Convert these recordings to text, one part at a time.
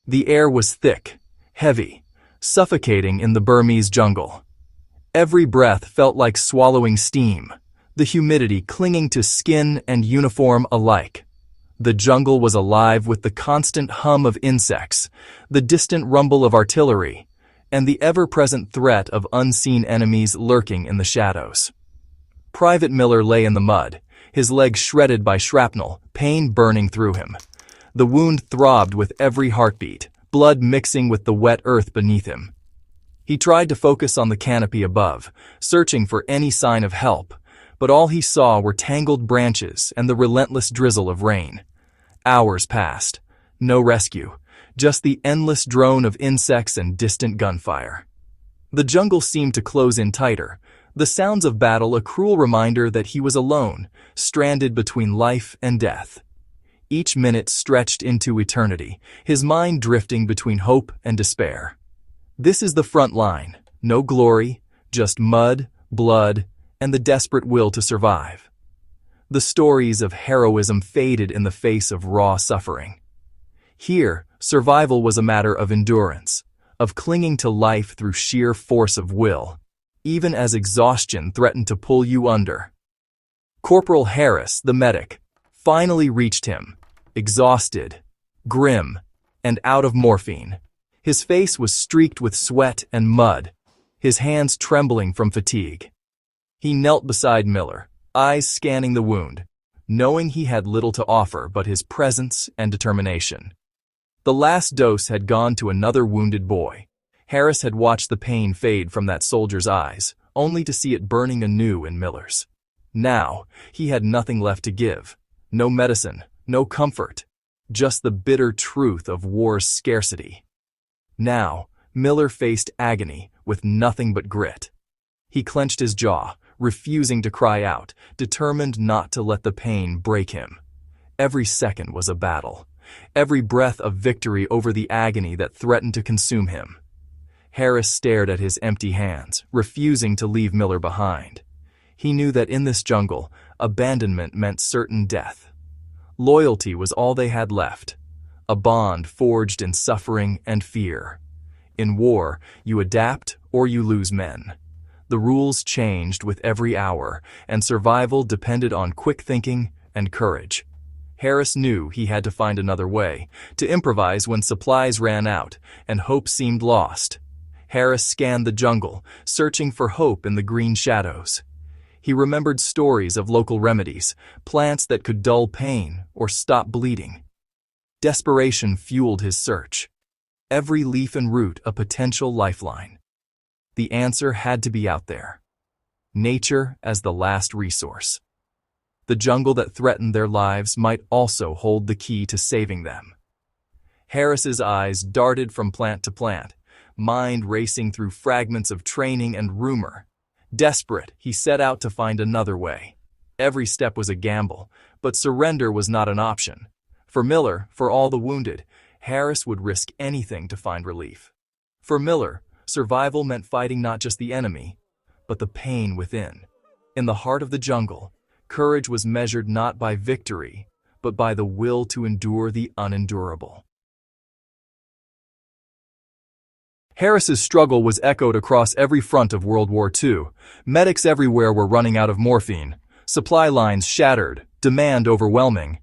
The air was thick, heavy, suffocating in the Burmese jungle. Every breath felt like swallowing steam, the humidity clinging to skin and uniform alike. The jungle was alive with the constant hum of insects, the distant rumble of artillery, and the ever-present threat of unseen enemies lurking in the shadows. Private Miller lay in the mud, his legs shredded by shrapnel, pain burning through him. The wound throbbed with every heartbeat, blood mixing with the wet earth beneath him. He tried to focus on the canopy above, searching for any sign of help, but all he saw were tangled branches and the relentless drizzle of rain. Hours passed. No rescue, just the endless drone of insects and distant gunfire. The jungle seemed to close in tighter, the sounds of battle a cruel reminder that he was alone, stranded between life and death. Each minute stretched into eternity, his mind drifting between hope and despair. This is the front line. No glory, just mud, blood, and the desperate will to survive. The stories of heroism faded in the face of raw suffering. Here, survival was a matter of endurance, of clinging to life through sheer force of will, even as exhaustion threatened to pull you under. Corporal Harris, the medic, finally reached him, exhausted, grim, and out of morphine. His face was streaked with sweat and mud, his hands trembling from fatigue. He knelt beside Miller, eyes scanning the wound, knowing he had little to offer but his presence and determination. The last dose had gone to another wounded boy. Harris had watched the pain fade from that soldier's eyes, only to see it burning anew in Miller's. Now, he had nothing left to give. No medicine, no comfort, just the bitter truth of war's scarcity. Now, Miller faced agony with nothing but grit. He clenched his jaw, refusing to cry out, determined not to let the pain break him. Every second was a battle, every breath a victory over the agony that threatened to consume him. Harris stared at his empty hands, refusing to leave Miller behind. He knew that in this jungle, abandonment meant certain death. Loyalty was all they had left, a bond forged in suffering and fear. In war, you adapt or you lose men. The rules changed with every hour, and survival depended on quick thinking and courage. Harris knew he had to find another way, to improvise when supplies ran out and hope seemed lost. Harris scanned the jungle, searching for hope in the green shadows. He remembered stories of local remedies, plants that could dull pain or stop bleeding. Desperation fueled his search. Every leaf and root a potential lifeline. The answer had to be out there. Nature as the last resource. The jungle that threatened their lives might also hold the key to saving them. Harris's eyes darted from plant to plant, mind racing through fragments of training and rumor. Desperate, he set out to find another way. Every step was a gamble, but surrender was not an option. For Miller, for all the wounded, Harris would risk anything to find relief. For Miller, survival meant fighting not just the enemy, but the pain within. In the heart of the jungle, courage was measured not by victory, but by the will to endure the unendurable. Harris's struggle was echoed across every front of World War II. Medics everywhere were running out of morphine. Supply lines shattered, demand overwhelming.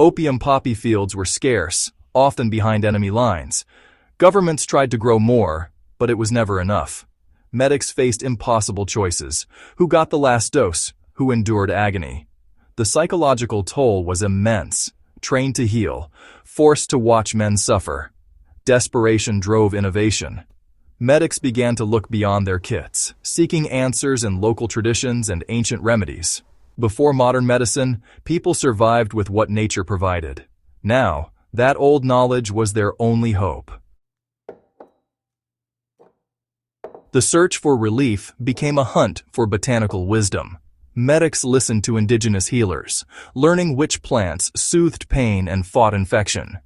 Opium poppy fields were scarce, often behind enemy lines. Governments tried to grow more, but it was never enough. Medics faced impossible choices. Who got the last dose? Who endured agony? The psychological toll was immense. Trained to heal, forced to watch men suffer. Desperation drove innovation. Medics began to look beyond their kits, seeking answers in local traditions and ancient remedies. Before modern medicine, people survived with what nature provided. Now, that old knowledge was their only hope. The search for relief became a hunt for botanical wisdom. Medics listened to indigenous healers, learning which plants soothed pain and fought infection.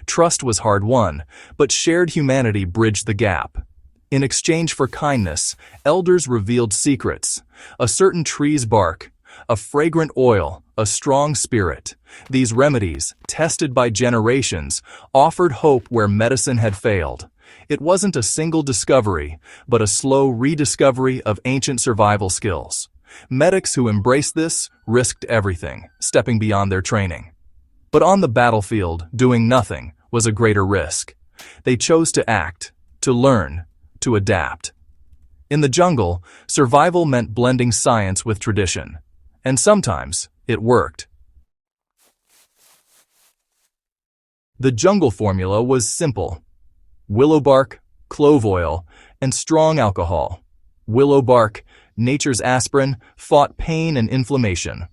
Trust was hard won, but shared humanity bridged the gap. In exchange for kindness, elders revealed secrets. A certain tree's bark, a fragrant oil, a strong spirit. These remedies, tested by generations, offered hope where medicine had failed. It wasn't a single discovery, but a slow rediscovery of ancient survival skills. Medics who embraced this risked everything, stepping beyond their training. But on the battlefield, doing nothing was a greater risk. They chose to act, to learn, to adapt. In the jungle, survival meant blending science with tradition. And sometimes, it worked. The jungle formula was simple: willow bark, clove oil, and strong alcohol. Willow bark, nature's aspirin, fought pain and inflammation.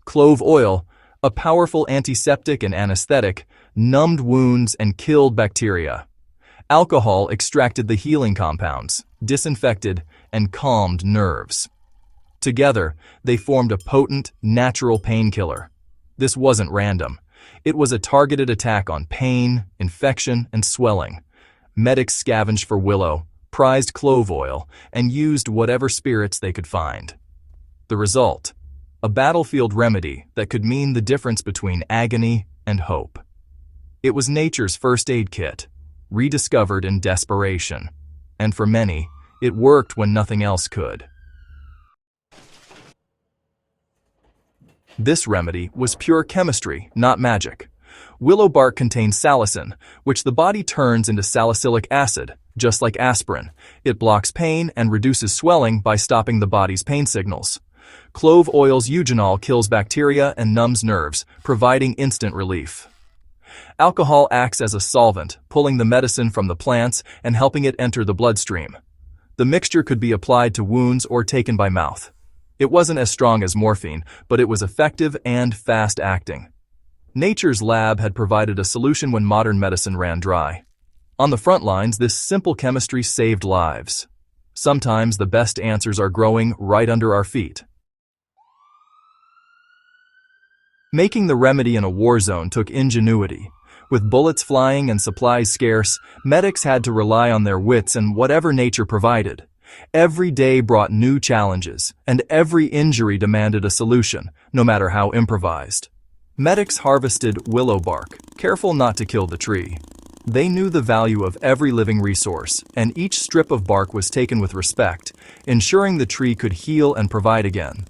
Clove oil, a powerful antiseptic and anesthetic, numbed wounds and killed bacteria. Alcohol extracted the healing compounds, disinfected, and calmed nerves. Together, they formed a potent, natural painkiller. This wasn't random. It was a targeted attack on pain, infection, and swelling. Medics scavenged for willow, prized clove oil, and used whatever spirits they could find. The result: a battlefield remedy that could mean the difference between agony and hope. It was nature's first aid kit, rediscovered in desperation. And for many, it worked when nothing else could. This remedy was pure chemistry, not magic. Willow bark contains salicin, which the body turns into salicylic acid, just like aspirin. It blocks pain and reduces swelling by stopping the body's pain signals. Clove oil's eugenol kills bacteria and numbs nerves, providing instant relief. Alcohol acts as a solvent, pulling the medicine from the plants and helping it enter the bloodstream. The mixture could be applied to wounds or taken by mouth. It wasn't as strong as morphine, but it was effective and fast-acting. Nature's lab had provided a solution when modern medicine ran dry. On the front lines, this simple chemistry saved lives. Sometimes the best answers are growing right under our feet. Making the remedy in a war zone took ingenuity. With bullets flying and supplies scarce, medics had to rely on their wits and whatever nature provided. Every day brought new challenges, and every injury demanded a solution, no matter how improvised. Medics harvested willow bark, careful not to kill the tree. They knew the value of every living resource, and each strip of bark was taken with respect, ensuring the tree could heal and provide again.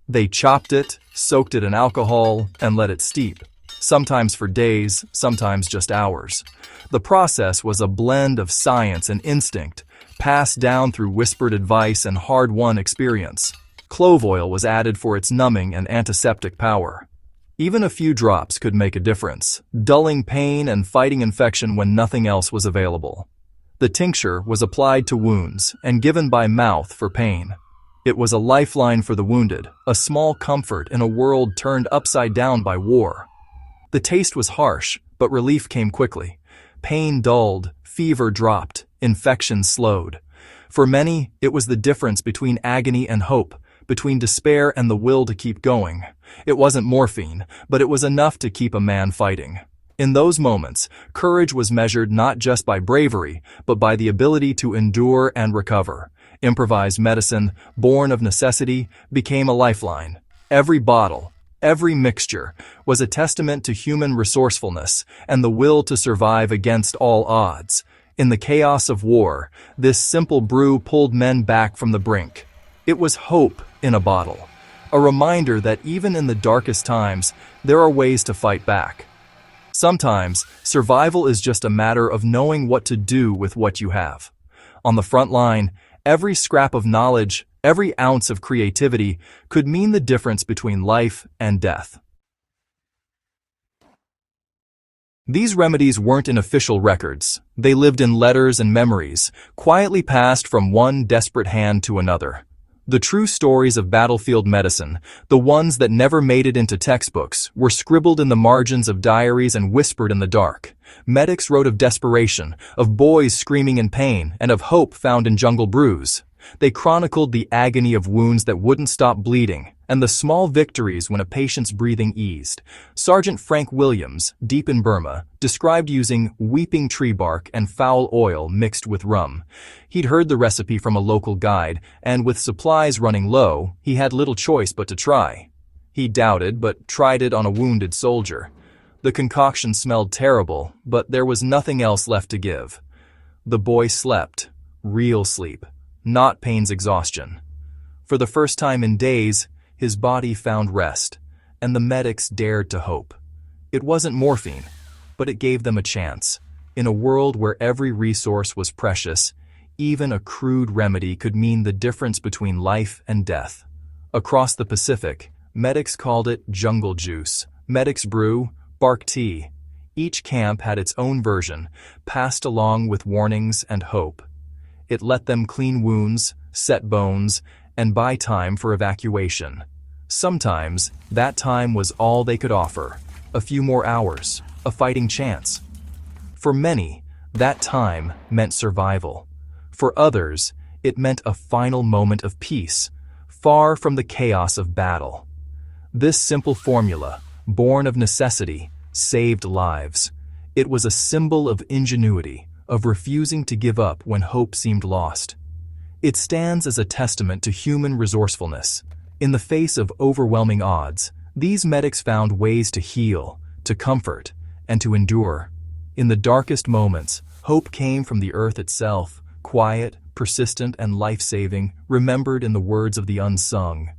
They chopped it, soaked it in alcohol, and let it steep. Sometimes for days, sometimes just hours. The process was a blend of science and instinct, passed down through whispered advice and hard-won experience. Clove oil was added for its numbing and antiseptic power. Even a few drops could make a difference, dulling pain and fighting infection when nothing else was available. The tincture was applied to wounds and given by mouth for pain. It was a lifeline for the wounded, a small comfort in a world turned upside down by war. The taste was harsh, but relief came quickly. Pain dulled, fever dropped, infection slowed. For many, it was the difference between agony and hope, between despair and the will to keep going. It wasn't morphine, but it was enough to keep a man fighting. In those moments, courage was measured not just by bravery, but by the ability to endure and recover. Improvised medicine, born of necessity, became a lifeline. Every bottle, every mixture, was a testament to human resourcefulness and the will to survive against all odds. In the chaos of war, this simple brew pulled men back from the brink. It was hope in a bottle, a reminder that even in the darkest times, there are ways to fight back. Sometimes, survival is just a matter of knowing what to do with what you have. On the front line, every scrap of knowledge, every ounce of creativity could mean the difference between life and death. These remedies weren't in official records. They lived in letters and memories, quietly passed from one desperate hand to another. The true stories of battlefield medicine, the ones that never made it into textbooks, were scribbled in the margins of diaries and whispered in the dark. Medics wrote of desperation, of boys screaming in pain, and of hope found in jungle brews. They chronicled the agony of wounds that wouldn't stop bleeding, and the small victories when a patient's breathing eased. Sergeant Frank Williams, deep in Burma, described using weeping tree bark and foul oil mixed with rum. He'd heard the recipe from a local guide, and with supplies running low, he had little choice but to try. He doubted, but tried it on a wounded soldier. The concoction smelled terrible, but there was nothing else left to give. The boy slept, real sleep, not pain's exhaustion. For the first time in days, his body found rest, and the medics dared to hope. It wasn't morphine, but it gave them a chance. In a world where every resource was precious, even a crude remedy could mean the difference between life and death. Across the Pacific, medics called it jungle juice, medics brew, bark tea. Each camp had its own version, passed along with warnings and hope. It let them clean wounds, set bones, and buy time for evacuation. Sometimes, that time was all they could offer. A few more hours, a fighting chance. For many, that time meant survival. For others, it meant a final moment of peace, far from the chaos of battle. This simple formula, born of necessity, saved lives. It was a symbol of ingenuity, of refusing to give up when hope seemed lost. It stands as a testament to human resourcefulness. In the face of overwhelming odds, these medics found ways to heal, to comfort, and to endure. In the darkest moments, hope came from the earth itself, quiet, persistent, and life-saving, remembered in the words of the unsung.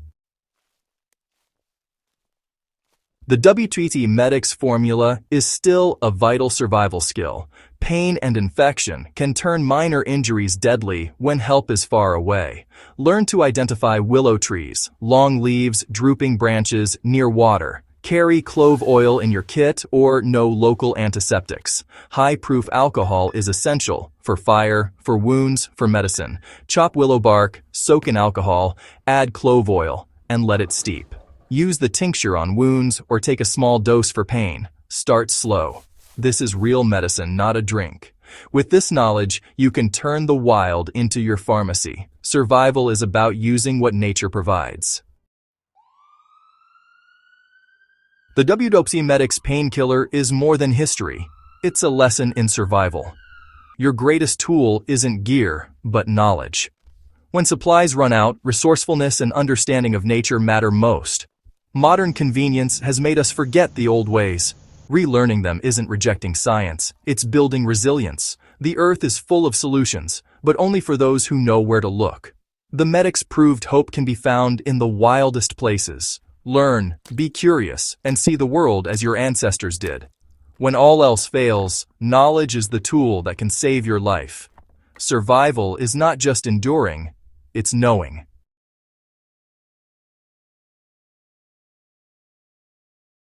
The WWII medic's formula is still a vital survival skill. Pain and infection can turn minor injuries deadly when help is far away. Learn to identify willow trees, long leaves, drooping branches near water. Carry clove oil in your kit or know local antiseptics. High-proof alcohol is essential for fire, for wounds, for medicine. Chop willow bark, soak in alcohol, add clove oil, and let it steep. Use the tincture on wounds or take a small dose for pain. Start slow. This is real medicine, not a drink. With this knowledge, you can turn the wild into your pharmacy. Survival is about using what nature provides. The WWII medic's Painkiller is more than history. It's a lesson in survival. Your greatest tool isn't gear, but knowledge. When supplies run out, resourcefulness and understanding of nature matter most. Modern convenience has made us forget the old ways. Relearning them isn't rejecting science, it's building resilience. The earth is full of solutions, but only for those who know where to look. The medics proved hope can be found in the wildest places. Learn, be curious, and see the world as your ancestors did. When all else fails, knowledge is the tool that can save your life. Survival is not just enduring, it's knowing.